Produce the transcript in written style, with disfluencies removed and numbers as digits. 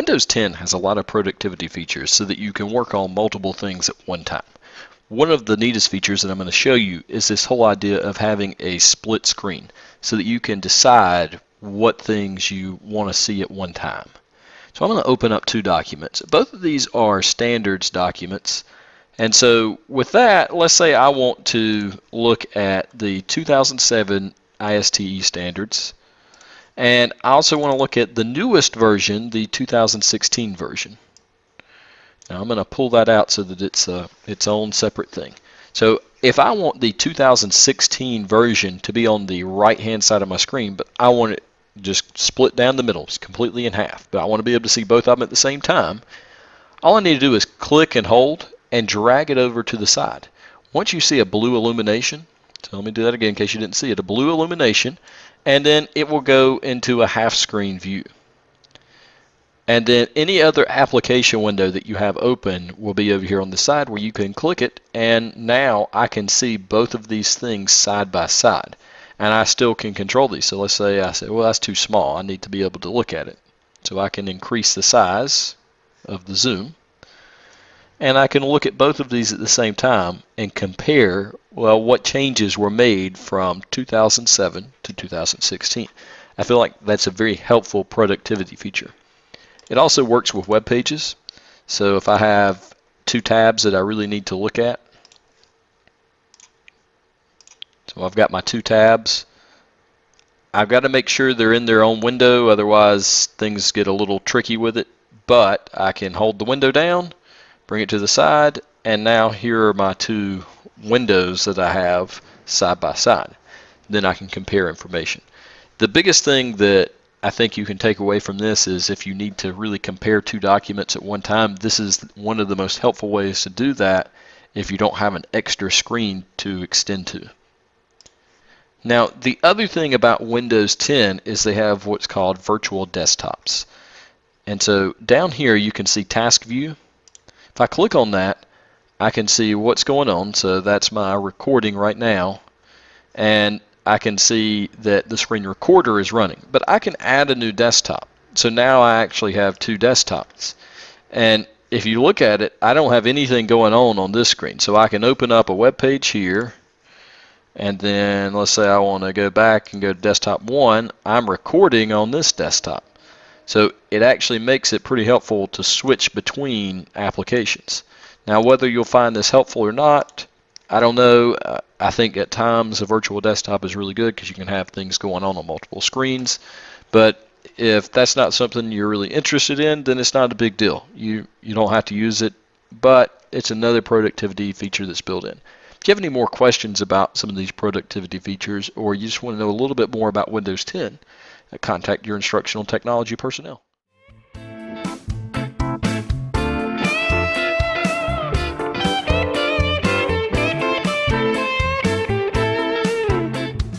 Windows 10 has a lot of productivity features so that you can work on multiple things at one time. One of the neatest features that I'm going to show you is this whole idea of having a split screen so that you can decide what things you want to see at one time. So I'm going to open up two documents. Both of these are standards documents. And so with that, let's say I want to look at the 2007 ISTE standards. And I also want to look at the newest version, the 2016 version. Now I'm going to pull that out so that it's its own separate thing. So if I want the 2016 version to be on the right hand side of my screen, but I want it just split down the middle, it's completely in half, but I want to be able to see both of them at the same time, all I need to do is click and hold and drag it over to the side. Once you see a blue illumination, so let me do that again in case you didn't see it, a blue illumination, and then it will go into a half screen view. And then any other application window that you have open will be over here on the side where you can click it, and now I can see both of these things side by side. And I still can control these. So let's say I say, well, that's too small. I need to be able to look at it. So I can increase the size of the zoom. And I can look at both of these at the same time and compare, well, what changes were made from 2007 to 2016. I feel like that's a very helpful productivity feature. It also works with web pages. So if I have two tabs that I really need to look at, so I've got my two tabs. I've got to make sure they're in their own window, otherwise things get a little tricky with it. But I can hold the window down, bring it to the side, and now here are my two windows that I have side by side. Then I can compare information. The biggest thing that I think you can take away from this is if you need to really compare two documents at one time, this is one of the most helpful ways to do that if you don't have an extra screen to extend to. Now, the other thing about Windows 10 is they have what's called virtual desktops. And so down here you can see Task View. If I click on that, I can see what's going on. So that's my recording right now. And I can see that the screen recorder is running. But I can add a new desktop. So now I actually have two desktops. And if you look at it, I don't have anything going on this screen. So I can open up a web page here. And then let's say I want to go back and go to desktop 1. I'm recording on this desktop. So it actually makes it pretty helpful to switch between applications. Now whether you'll find this helpful or not, I don't know. I think at times a virtual desktop is really good because you can have things going on multiple screens. But if that's not something you're really interested in, then it's not a big deal. You don't have to use it, but it's another productivity feature that's built in. If you have any more questions about some of these productivity features, or you just want to know a little bit more about Windows 10, contact your instructional technology personnel.